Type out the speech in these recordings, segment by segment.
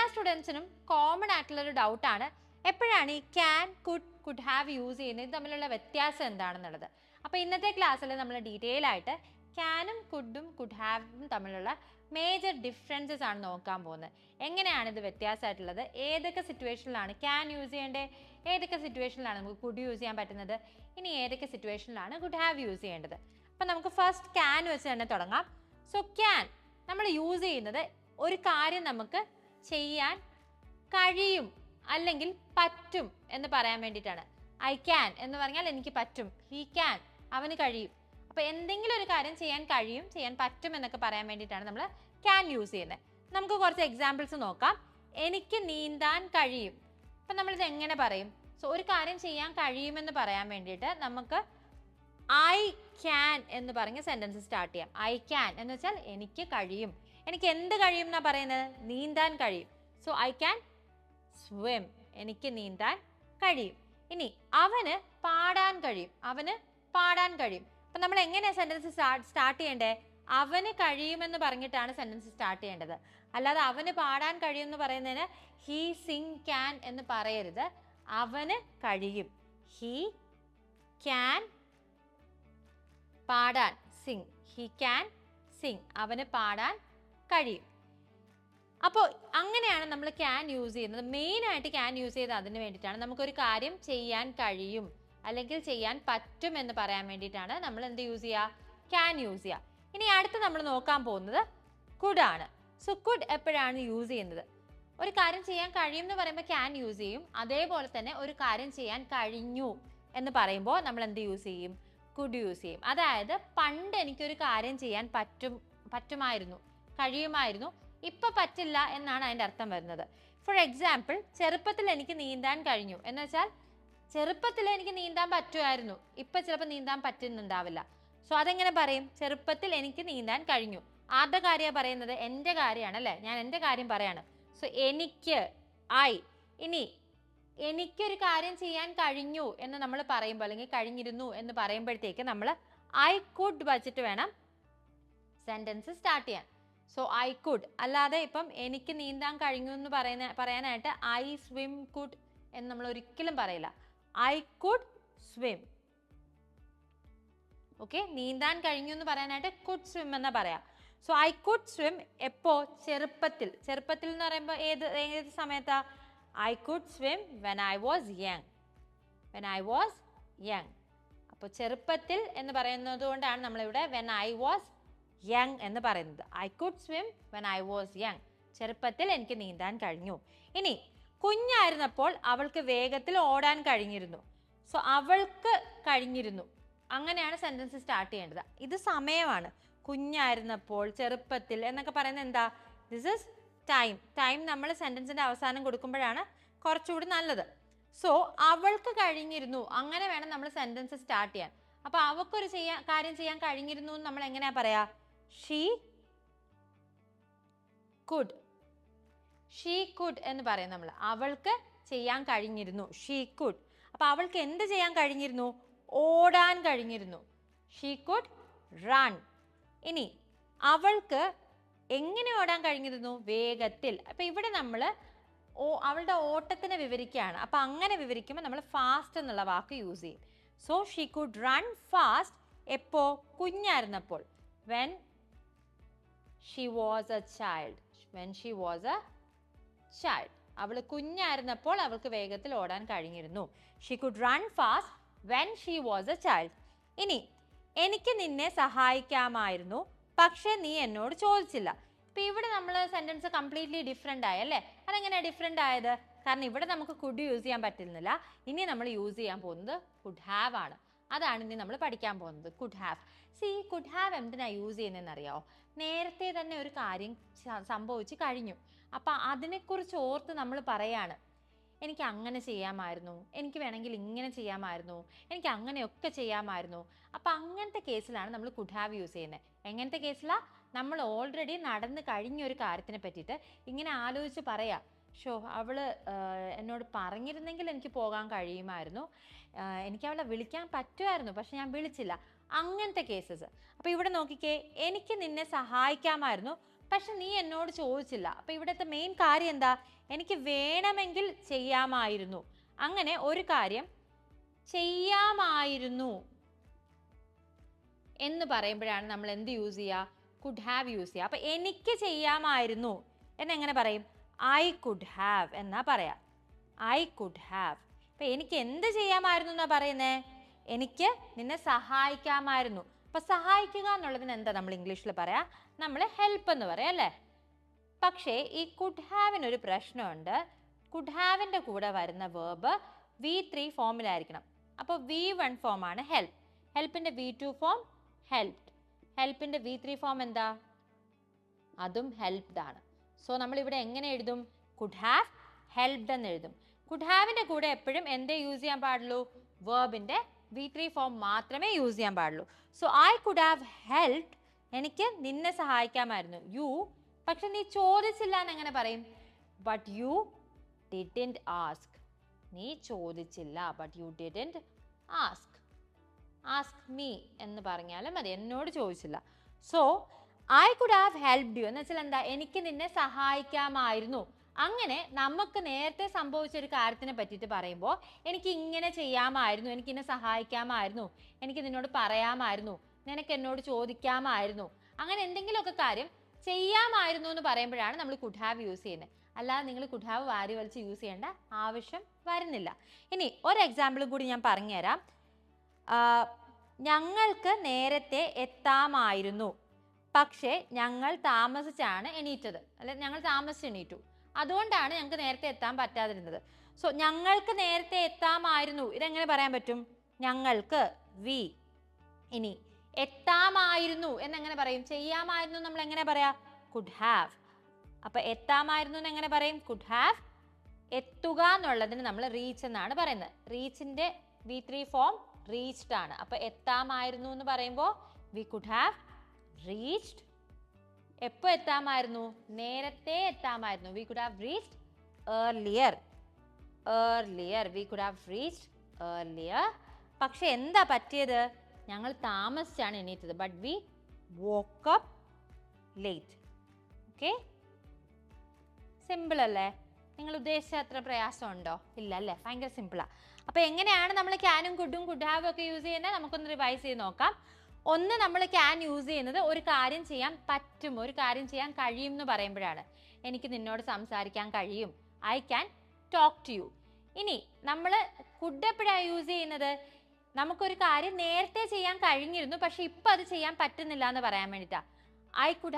എല്ലാ സ്റ്റുഡൻസിനും കോമൺ ആയിട്ടുള്ളൊരു ഡൗട്ടാണ് എപ്പോഴാണ് ഈ ക്യാൻ കുഡ് ഹാവ് യൂസ് ചെയ്യുന്നത്, ഇത് തമ്മിലുള്ള വ്യത്യാസം എന്താണെന്നുള്ളത്. അപ്പോൾ ഇന്നത്തെ ക്ലാസ്സിൽ നമ്മൾ ഡീറ്റെയിൽ ആയിട്ട് ക്യാനും കുഡ് ഹാവും തമ്മിലുള്ള മേജർ ഡിഫറൻസസ് ആണ് നോക്കാൻ പോകുന്നത്. എങ്ങനെയാണ് ഇത് വ്യത്യാസമായിട്ടുള്ളത്, ഏതൊക്കെ സിറ്റുവേഷനിലാണ് ക്യാൻ യൂസ് ചെയ്യേണ്ടത്, ഏതൊക്കെ സിറ്റുവേഷനിലാണ് നമുക്ക് കുഡ് യൂസ് ചെയ്യാൻ പറ്റുന്നത്, ഇനി ഏതൊക്കെ സിറ്റുവേഷനിലാണ് കുഡ് ഹാവ് യൂസ് ചെയ്യേണ്ടത്. അപ്പം നമുക്ക് ഫസ്റ്റ് ക്യാൻ വെച്ച് തന്നെ തുടങ്ങാം. സോ ക്യാൻ നമ്മൾ യൂസ് ചെയ്യുന്നത് ഒരു കാര്യം നമുക്ക് ചെയ്യാൻ കഴിയും അല്ലെങ്കിൽ പറ്റും എന്ന് പറയാൻ വേണ്ടിയിട്ടാണ്. ഐ ക്യാൻ എന്ന് പറഞ്ഞാൽ എനിക്ക് പറ്റും, ഹീ ക്യാൻ അവന് കഴിയും. അപ്പോൾ എന്തെങ്കിലും ഒരു കാര്യം ചെയ്യാൻ കഴിയും, ചെയ്യാൻ പറ്റും എന്നൊക്കെ പറയാൻ വേണ്ടിയിട്ടാണ് നമ്മൾ ക്യാൻ യൂസ് ചെയ്യുന്നത്. നമുക്ക് കുറച്ച് എക്സാമ്പിൾസ് നോക്കാം. എനിക്ക് നീന്താൻ കഴിയും. അപ്പം നമ്മളിത് എങ്ങനെ പറയും? സോ ഒരു കാര്യം ചെയ്യാൻ കഴിയുമെന്ന് പറയാൻ വേണ്ടിയിട്ട് നമുക്ക് ഐ ക്യാൻ എന്ന് പറഞ്ഞ് സെൻറ്റൻസ് സ്റ്റാർട്ട് ചെയ്യാം. ഐ ക്യാൻ എന്ന് വെച്ചാൽ എനിക്ക് കഴിയും. എനിക്ക് എന്ത് കഴിയും എന്നാണ് പറയുന്നത്? നീന്താൻ കഴിയും. സോ ഐ ക്യാൻ സ്വിം, എനിക്ക് നീന്താൻ കഴിയും. ഇനി അവന് പാടാൻ കഴിയും, അവന് പാടാൻ കഴിയും. അപ്പം നമ്മൾ എങ്ങനെയാണ് സെൻറ്റൻസ് സ്റ്റാർട്ട് ചെയ്യേണ്ടത്? അവന് കഴിയുമെന്ന് പറഞ്ഞിട്ടാണ് സെൻറ്റൻസ് സ്റ്റാർട്ട് ചെയ്യേണ്ടത്. അല്ലാതെ അവന് പാടാൻ കഴിയും എന്ന് പറയുന്നതിന് ഹീ സിങ് ക്യാൻ എന്ന് പറയരുത്. അവന് കഴിയും, ഹീ ക്യാൻ പാടാൻ, സിങ്, ഹീ ക്യാൻ സിങ്, അവന് പാടാൻ കഴിയും. അപ്പോൾ അങ്ങനെയാണ് നമ്മൾ ക്യാൻ യൂസ് ചെയ്യുന്നത്. മെയിനായിട്ട് ക്യാൻ യൂസ് ചെയ്ത് അതിന് വേണ്ടിയിട്ടാണ്, നമുക്കൊരു കാര്യം ചെയ്യാൻ കഴിയും അല്ലെങ്കിൽ ചെയ്യാൻ പറ്റും എന്ന് പറയാൻ വേണ്ടിയിട്ടാണ് നമ്മൾ എന്ത് യൂസ് ചെയ്യുക? ക്യാൻ യൂസ് ചെയ്യുക. ഇനി അടുത്ത് നമ്മൾ നോക്കാൻ പോകുന്നത് കുഡ് ആണ്. സോ കുഡ് എപ്പോഴാണ് യൂസ് ചെയ്യുന്നത്? ഒരു കാര്യം ചെയ്യാൻ കഴിയും എന്ന് പറയുമ്പോൾ ക്യാൻ യൂസ് ചെയ്യും. അതേപോലെ തന്നെ ഒരു കാര്യം ചെയ്യാൻ കഴിഞ്ഞു എന്ന് പറയുമ്പോൾ നമ്മൾ എന്ത് യൂസ് ചെയ്യും? കുഡ് യൂസ് ചെയ്യും. അതായത് പണ്ട് എനിക്കൊരു കാര്യം ചെയ്യാൻ പറ്റുമായിരുന്നു, കഴിയുമായിരുന്നു, ഇപ്പം പറ്റില്ല എന്നാണ് അതിൻ്റെ അർത്ഥം വരുന്നത്. ഫോർ എക്സാമ്പിൾ, ചെറുപ്പത്തിൽ എനിക്ക് നീന്താൻ കഴിഞ്ഞു എന്ന് വെച്ചാൽ ചെറുപ്പത്തിൽ എനിക്ക് നീന്താൻ പറ്റുമായിരുന്നു, ഇപ്പം ചിലപ്പോൾ നീന്താൻ പറ്റുന്നുണ്ടാവില്ല. സോ അതെങ്ങനെ പറയും? ചെറുപ്പത്തിൽ എനിക്ക് നീന്താൻ കഴിഞ്ഞു. ആരുടെ കാര്യമാണ് പറയുന്നത്? എൻ്റെ കാര്യമാണ് അല്ലേ, ഞാൻ എൻ്റെ കാര്യം പറയാണ്. സോ എനിക്ക്, ഐ. ഇനി എനിക്കൊരു കാര്യം ചെയ്യാൻ കഴിഞ്ഞു എന്ന് നമ്മൾ പറയുമ്പോൾ അല്ലെങ്കിൽ കഴിഞ്ഞിരുന്നു എന്ന് പറയുമ്പോഴത്തേക്ക് നമ്മൾ ഐ കുഡ് വച്ചിട്ട് വേണം സെൻറ്റൻസ് സ്റ്റാർട്ട് ചെയ്യാൻ. സോ ഐ കുഡ്, അല്ലാതെ ഇപ്പം എനിക്ക് നീന്താൻ കഴിഞ്ഞു എന്ന് പറയാനായിട്ട് ഐ സ്വിം കുഡ് എന്ന് നമ്മൾ ഒരിക്കലും പറയില്ല. I could swim. ഓക്കെ, നീന്താൻ കഴിഞ്ഞു എന്ന് പറയാനായിട്ട് കുഡ് സ്വിം എന്ന് പറയാം. സോ ഐ കുഡ് സ്വിം എപ്പോ? ചെറുപ്പത്തിൽ. ചെറുപ്പത്തിൽ എന്ന് പറയുമ്പോൾ ഏത് സമയത്താ? I could swim when I was young. When I was young. അപ്പോൾ ചെറുപ്പത്തിൽ എന്ന് പറയുന്നത് കൊണ്ടാണ് നമ്മളിവിടെ വെൻ ഐ വാസ് യങ് എന്ന് പറയുന്നത്. I could swim when I was young. ചെറുപ്പത്തിൽ എനിക്ക് നീന്താൻ കഴിഞ്ഞു. ഇനി കുഞ്ഞായിരുന്നപ്പോൾ അവൾക്ക് വേഗത്തിൽ ഓടാൻ കഴിഞ്ഞിരുന്നു. സോ അവൾക്ക് കഴിഞ്ഞിരുന്നു, അങ്ങനെയാണ് സെൻറ്റൻസ് സ്റ്റാർട്ട് ചെയ്യേണ്ടത്. ഇത് സമയമാണ്. കുഞ്ഞായിരുന്നപ്പോൾ, ചെറുപ്പത്തിൽ എന്നൊക്കെ പറയുന്നത് എന്താ? This is time. ടൈം നമ്മൾ സെൻറ്റൻസിൻ്റെ അവസാനം കൊടുക്കുമ്പോഴാണ് കുറച്ചുകൂടി നല്ലത്. സോ അവൾക്ക് കഴിഞ്ഞിരുന്നു, അങ്ങനെ വേണം നമ്മൾ സെൻറ്റൻസ് സ്റ്റാർട്ട് ചെയ്യാൻ. അപ്പോൾ അവൾക്കൊരു കാര്യം ചെയ്യാൻ കഴിഞ്ഞിരുന്നു എന്ന് നമ്മൾ എങ്ങനെയാ പറയാ? She could. ഷീ കുഡ് എന്ന് പറയും നമ്മൾ. അവൾക്ക് ചെയ്യാൻ കഴിഞ്ഞിരുന്നു, ഷീ കുഡ്. അപ്പോൾ അവൾക്ക് എന്ത് ചെയ്യാൻ കഴിഞ്ഞിരുന്നു? ഓടാൻ കഴിഞ്ഞിരുന്നു. She could run. ഇനി അവൾക്ക് എങ്ങനെ ഓടാൻ കഴിഞ്ഞിരുന്നു? വേഗത്തിൽ. അപ്പം ഇവിടെ നമ്മൾ അവളുടെ ഓട്ടത്തിനെ വിവരിക്കുകയാണ്. അപ്പം അങ്ങനെ വിവരിക്കുമ്പോൾ നമ്മൾ ഫാസ്റ്റ് എന്നുള്ള വാക്ക് യൂസ് ചെയ്യും. So she could run fast. എപ്പോ? കുഞ്ഞായിരുന്നപ്പോൾ. When she was a child. When she was a child. അവൾ കുഞ്ഞായിരുന്നപ്പോൾ അവൾക്ക് വേഗത്തിൽ ഓടാൻ കഴിഞ്ഞിരുന്നു. She could run fast when she was a child. ഇനി എനിക്ക് നിന്നെ സഹായിക്കാമായിരുന്നു, പക്ഷെ നീ എന്നോട് ചോദിച്ചില്ല. ഇപ്പം ഇവിടെ നമ്മൾ സെൻറ്റൻസ് കംപ്ലീറ്റ്ലി ഡിഫറെൻ്റ് ആയല്ലേ? അതെങ്ങനെയാണ് ഡിഫറെൻ്റ് ആയത്? കാരണം ഇവിടെ നമുക്ക് കുഡ് യൂസ് ചെയ്യാൻ പറ്റുന്നില്ല. ഇനി നമ്മൾ യൂസ് ചെയ്യാൻ പോകുന്നത് കുഡ് ഹാവ് ആണ്. അതാണ് ഇനി നമ്മൾ പഠിക്കാൻ പോകുന്നത്, കുഡ് ഹാവ്. കുഡ് ഹാവ് എന്തിനാണ് യൂസ് ചെയ്യുന്നതെന്ന് അറിയാമോ? നേരത്തെ തന്നെ ഒരു കാര്യം സംഭവിച്ച് കഴിഞ്ഞു. അപ്പം അതിനെക്കുറിച്ച് ഓർത്ത് നമ്മൾ പറയാണ്, എനിക്ക് അങ്ങനെ ചെയ്യാമായിരുന്നു, എനിക്ക് വേണമെങ്കിൽ ഇങ്ങനെ ചെയ്യാമായിരുന്നു, എനിക്ക് അങ്ങനെയൊക്കെ ചെയ്യാമായിരുന്നു. അപ്പം അങ്ങനത്തെ കേസിലാണ് നമ്മൾ കുഡ് ഹാവ് യൂസ് ചെയ്യുന്നത്. എങ്ങനത്തെ കേസിലാണ്? നമ്മൾ ഓൾറെഡി നടന്ന് കഴിഞ്ഞൊരു കാര്യത്തിനെ പറ്റിയിട്ട് ഇങ്ങനെ ആലോചിച്ച് പറയാം, ഷോ അവൾ എന്നോട് പറഞ്ഞിരുന്നെങ്കിൽ എനിക്ക് പോകാൻ കഴിയുമായിരുന്നു, എനിക്ക് അവളെ വിളിക്കാൻ പറ്റുമായിരുന്നു, പക്ഷെ ഞാൻ വിളിച്ചില്ല. അങ്ങനത്തെ കേസസ്. അപ്പോൾ ഇവിടെ നോക്കിക്കേ, എനിക്ക് നിന്നെ സഹായിക്കാമായിരുന്നു, പക്ഷെ നീ എന്നോട് ചോദിച്ചില്ല. അപ്പം ഇവിടുത്തെ മെയിൻ കാര്യം എന്താ? എനിക്ക് വേണമെങ്കിൽ ചെയ്യാമായിരുന്നു. അങ്ങനെ ഒരു കാര്യം ചെയ്യാമായിരുന്നു എന്ന് പറയുമ്പോഴാണ് നമ്മൾ എന്ത് യൂസ് ചെയ്യുക? കുഡ് ഹാവ് യൂസ് ചെയ്യുക. അപ്പം എനിക്ക് ചെയ്യാമായിരുന്നു എന്നെങ്ങനെ പറയും? ഐ കുഡ് ഹാവ് എന്നാ പറയാം. I could have. അപ്പം എനിക്ക് എന്ത് ചെയ്യാമായിരുന്നു എന്നാ പറയുന്നേ? എനിക്ക് നിന്നെ സഹായിക്കാമായിരുന്നു. അപ്പം സഹായിക്കുക എന്നുള്ളതിന് എന്താ നമ്മൾ ഇംഗ്ലീഷിൽ പറയാം? നമ്മൾ ഹെൽപ്പ് എന്ന് പറയാം അല്ലേ? പക്ഷേ ഈ കുഡ് ഹാവിനൊരു പ്രശ്നമുണ്ട്. കുഡ് ഹാവിൻ്റെ കൂടെ വരുന്ന വേർബ് V3 ഫോമിലായിരിക്കണം. അപ്പോൾ V1 ഫോമാണ് ഹെൽപ്പ്. ഹെൽപ്പിൻ്റെ V2 ഫോം ഹെൽപ്ഡ്. ഹെൽപ്പിൻ്റെ V3 ഫോം എന്താ? അതും ഹെൽപ്ഡ് ആണ്. സോ നമ്മളിവിടെ എങ്ങനെ എഴുതും? കുഡ് ഹാവ് ഹെൽപ്ഡ് എന്ന് എഴുതും. കുഡ് ഹാവിൻ്റെ കൂടെ എപ്പോഴും എന്തേ യൂസ് ചെയ്യാൻ പാടുള്ളൂ? വേർബിൻ്റെ V3 ഫോം മാത്രമേ യൂസ് ചെയ്യാൻ പാടുള്ളൂ. So I could have helped, എനിക്ക് നിന്നെ സഹായിക്കാമായിരുന്നു. യു, പക്ഷെ നീ ചോദിച്ചില്ല എന്ന് എങ്ങനെ പറയും? But you didn't ask. നീ ചോദിച്ചില്ല, but you didn't ask. Ask me എന്ന് പറഞ്ഞാലും മതി, എന്നോട് ചോദിച്ചില്ല. So I could have helped U എന്ന് വെച്ചാൽ എന്താ? എനിക്ക് നിന്നെ സഹായിക്കാമായിരുന്നു. അങ്ങനെ നമുക്ക് നേരത്തെ സംഭവിച്ച ഒരു കാര്യത്തിനെ പറ്റിയിട്ട് പറയുമ്പോൾ എനിക്ക് ഇങ്ങനെ ചെയ്യാമായിരുന്നു, എനിക്ക് എന്നെ സഹായിക്കാമായിരുന്നു, എനിക്ക് നിന്നോട് പറയാമായിരുന്നു, നിനക്ക് എന്നോട് ചോദിക്കാമായിരുന്നു, അങ്ങനെ എന്തെങ്കിലുമൊക്കെ കാര്യം ചെയ്യാമായിരുന്നു എന്ന് പറയുമ്പോഴാണ് നമ്മൾ കുഡ് ഹാവ് യൂസ് ചെയ്യുന്നത്. അല്ലാതെ നിങ്ങൾ കുഡ് ഹാവ് വാരി വലിച്ച് യൂസ് ചെയ്യേണ്ട ആവശ്യം വരുന്നില്ല. ഇനി ഒരു എക്സാമ്പിളും കൂടി ഞാൻ പറഞ്ഞുതരാം. ഞങ്ങൾക്ക് നേരത്തെ എത്താമായിരുന്നു, പക്ഷേ ഞങ്ങൾ താമസിച്ചാണ് എണീറ്റത്. അല്ലെ, ഞങ്ങൾ താമസിച്ച് എണീറ്റു, അതുകൊണ്ടാണ് ഞങ്ങൾക്ക് നേരത്തെ എത്താൻ പറ്റാതിരുന്നത്. സോ ഞങ്ങൾക്ക് നേരത്തെ എത്താമായിരുന്നു, ഇതെങ്ങനെ പറയാൻ പറ്റും? ഞങ്ങൾക്ക് വി. ഇനി എത്താമായിരുന്നു എന്നെങ്ങനെ പറയും? ചെയ്യാമായിരുന്നു നമ്മൾ എങ്ങനെ പറയാ? Could have. അപ്പൊ എത്താമായിരുന്നു എന്ന് എങ്ങനെ പറയും? Could have. എത്തുക എന്നുള്ളതിന് നമ്മൾ റീച്ച് എന്നാണ് പറയുന്നത്. റീച്ചിന്റെ V3 ഫോം റീച്ച്ഡ് ആണ്. അപ്പൊ എത്താമായിരുന്നു എന്ന് പറയുമ്പോൾ വി കുഡ് ഹാവ് റീച്ച്ഡ്. എപ്പോൾ എത്താമായിരുന്നു? നേരത്തെ എത്താമായിരുന്നു. We could have reached earlier. Earlier, we could have reached earlier. പക്ഷെ എന്താ പറ്റിയത്? ഞങ്ങൾ താമസിച്ചാണ് എണീറ്റത്. But we woke up late. Okay, simple അല്ലേ? നിങ്ങൾ ഉദ്ദേശിച്ച അത്ര പ്രയാസം ഉണ്ടോ? ഇല്ല അല്ലേ? ഭയങ്കര സിമ്പിളാണ്. അപ്പോൾ എങ്ങനെയാണ് നമ്മൾ ക്യാനും കുഡും കുഡ് ഹാവും ഒക്കെ യൂസ് ചെയ്യുന്നത്? നമുക്കൊന്ന് റിവൈസ് ചെയ്ത് നോക്കാം. ഒന്ന്, നമ്മൾ ക്യാൻ യൂസ് ചെയ്യുന്നത് ഒരു കാര്യം ചെയ്യാൻ പറ്റും, ഒരു കാര്യം ചെയ്യാൻ കഴിയും എന്ന് പറയുമ്പോഴാണ്. എനിക്ക് നിന്നോട് സംസാരിക്കാൻ കഴിയും, I can talk to you. ഇനി നമ്മൾ കുഡ് എപ്പോഴാണ് യൂസ് ചെയ്യുന്നത്? നമുക്കൊരു കാര്യം നേരത്തെ ചെയ്യാൻ കഴിഞ്ഞിരുന്നു, പക്ഷെ ഇപ്പം അത് ചെയ്യാൻ പറ്റുന്നില്ല എന്ന് പറയാൻ വേണ്ടിയിട്ടാണ്. I could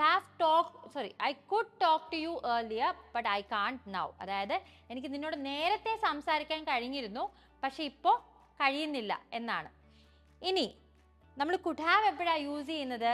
talk to you earlier, but I can't now. അതായത് എനിക്ക് നിന്നോട് നേരത്തെ സംസാരിക്കാൻ കഴിഞ്ഞിരുന്നു, പക്ഷെ ഇപ്പോൾ കഴിയുന്നില്ല എന്നാണ്. ഇനി നമ്മൾ കുഡ് ഹാവ് എപ്പോഴാണ് യൂസ് ചെയ്യുന്നത്?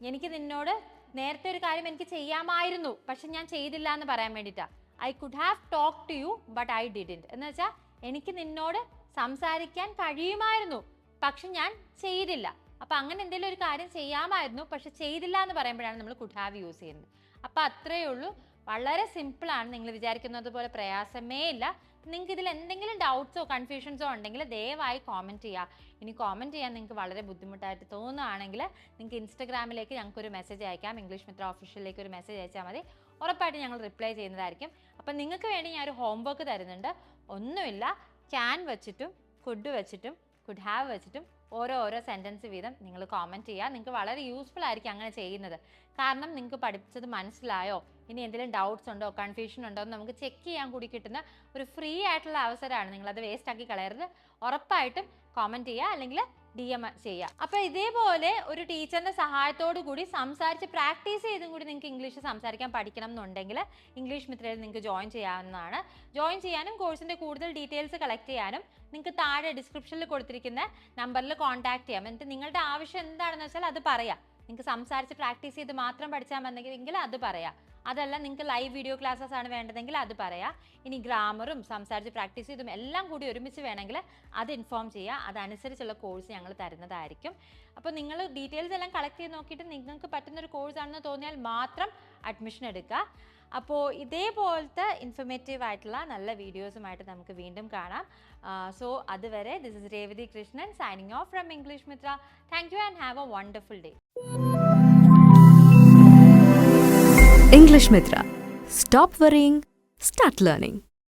എനിക്ക് നിന്നോട് നേരത്തെ ഒരു കാര്യം എനിക്ക് ചെയ്യാമായിരുന്നു, പക്ഷെ ഞാൻ ചെയ്തില്ല എന്ന് പറയാൻ വേണ്ടിയിട്ടാണ്. I could have talk to you but I didn't എന്ന് വെച്ചാൽ എനിക്ക് നിന്നോട് സംസാരിക്കാൻ കഴിയുമായിരുന്നു, പക്ഷെ ഞാൻ ചെയ്തില്ല. അപ്പം അങ്ങനെ എന്തെങ്കിലും ഒരു കാര്യം ചെയ്യാമായിരുന്നു, പക്ഷെ ചെയ്തില്ല എന്ന് പറയുമ്പോഴാണ് നമ്മൾ കുഡ് ഹാവ് യൂസ് ചെയ്യുന്നത്. അപ്പം അത്രയേ ഉള്ളൂ. വളരെ സിമ്പിളാണ്. നിങ്ങൾ വിചാരിക്കുന്നത് പോലെ പ്രയാസമേ ഇല്ല. നിങ്ങൾക്ക് ഇതിൽ എന്തെങ്കിലും ഡൗട്ട്സോ കൺഫ്യൂഷൻസോ ഉണ്ടെങ്കിൽ ദയവായി കോമെൻറ്റ് ചെയ്യുക. ഇനി കോമെൻറ്റ് ചെയ്യാൻ നിങ്ങൾക്ക് വളരെ ബുദ്ധിമുട്ടായിട്ട് തോന്നുകയാണെങ്കിൽ നിങ്ങൾക്ക് ഇൻസ്റ്റഗ്രാമിലേക്ക് ഞങ്ങൾക്കൊരു മെസ്സേജ് അയക്കാം. ഇംഗ്ലീഷ് മിത്ര ഒഫീഷ്യലിലേക്ക് ഒരു മെസ്സേജ് അയച്ചാൽ മതി. ഉറപ്പായിട്ട് ഞങ്ങൾ റിപ്ലൈ ചെയ്യുന്നതായിരിക്കും. അപ്പം നിങ്ങൾക്ക് വേണ്ടി ഞാൻ ഒരു ഹോംവർക്ക് തരുന്നുണ്ട്. ഒന്നുമില്ല, ക്യാൻ വെച്ചിട്ടും കുഡ് വെച്ചിട്ടും കുഡ് ഹാവ് വെച്ചിട്ടും ഓരോ സെൻറ്റൻസ് വീതം നിങ്ങൾ കോമെൻറ്റ് ചെയ്യുക. നിങ്ങൾക്ക് വളരെ യൂസ്ഫുൾ ആയിരിക്കും അങ്ങനെ ചെയ്യുന്നത്. കാരണം നിങ്ങൾക്ക് പഠിച്ചത് മനസ്സിലായോ, ഇനി എന്തെങ്കിലും ഡൗട്ട്സ് ഉണ്ടോ കൺഫ്യൂഷൻ ഉണ്ടോ എന്ന് നമുക്ക് ചെക്ക് ചെയ്യാൻ കൂടി കിട്ടുന്ന ഒരു ഫ്രീ ആയിട്ടുള്ള അവസരമാണ്. നിങ്ങളത് വേസ്റ്റ് ആക്കി കളയരുത്. ഉറപ്പായിട്ടും കോമെൻറ്റ് ചെയ്യുക, അല്ലെങ്കിൽ DM ചെയ്യുക. അപ്പോൾ ഇതേപോലെ ഒരു ടീച്ചറിൻ്റെ സഹായത്തോടു കൂടി സംസാരിച്ച് പ്രാക്ടീസ് ചെയ്തും കൂടി നിങ്ങൾക്ക് ഇംഗ്ലീഷ് സംസാരിക്കാൻ പഠിക്കണം എന്നുണ്ടെങ്കിൽ ഇംഗ്ലീഷ് മിത്രയിൽ നിങ്ങൾക്ക് ജോയിൻ ചെയ്യാവുന്നതാണ്. ജോയിൻ ചെയ്യാനും കോഴ്സിൻ്റെ കൂടുതൽ ഡീറ്റെയിൽസ് കളക്ട് ചെയ്യാനും നിങ്ങൾക്ക് താഴെ ഡിസ്ക്രിപ്ഷനിൽ കൊടുത്തിരിക്കുന്ന നമ്പറിൽ കോൺടാക്ട് ചെയ്യാം. എന്നിട്ട് നിങ്ങളുടെ ആവശ്യം എന്താണെന്ന് വെച്ചാൽ അത് പറയാം. നിങ്ങൾക്ക് സംസാരിച്ച് പ്രാക്ടീസ് ചെയ്ത് മാത്രം പഠിച്ചാൽ മതിയെങ്കിൽ അത് പറയാം. അതല്ല നിങ്ങൾക്ക് ലൈവ് വീഡിയോ ക്ലാസ്സസ് ആണ് വേണ്ടതെങ്കിൽ അത് പറയാം. ഇനി ഗ്രാമറും സംസാരിച്ച് പ്രാക്ടീസ് ചെയ്തും എല്ലാം കൂടി ഒരുമിച്ച് വേണമെങ്കിൽ അത് ഇൻഫോം ചെയ്യുക. അതനുസരിച്ചുള്ള കോഴ്സ് ഞങ്ങൾ തരുന്നതായിരിക്കും. അപ്പോൾ നിങ്ങൾ ഡീറ്റെയിൽസ് എല്ലാം കളക്ട് ചെയ്ത് നോക്കിയിട്ട് നിങ്ങൾക്ക് പറ്റുന്നൊരു കോഴ്സാണെന്ന് തോന്നിയാൽ മാത്രം അഡ്മിഷൻ എടുക്കുക. അപ്പോൾ ഇതേപോലത്തെ ഇൻഫർമേറ്റീവ് ആയിട്ടുള്ള നല്ല വീഡിയോസുമായിട്ട് നമുക്ക് വീണ്ടും കാണാം. സോ അതുവരെ this is Revathi Krishnan signing off from English Mitra. Thank you and have a wonderful day. English Mitra. Stop worrying, start learning.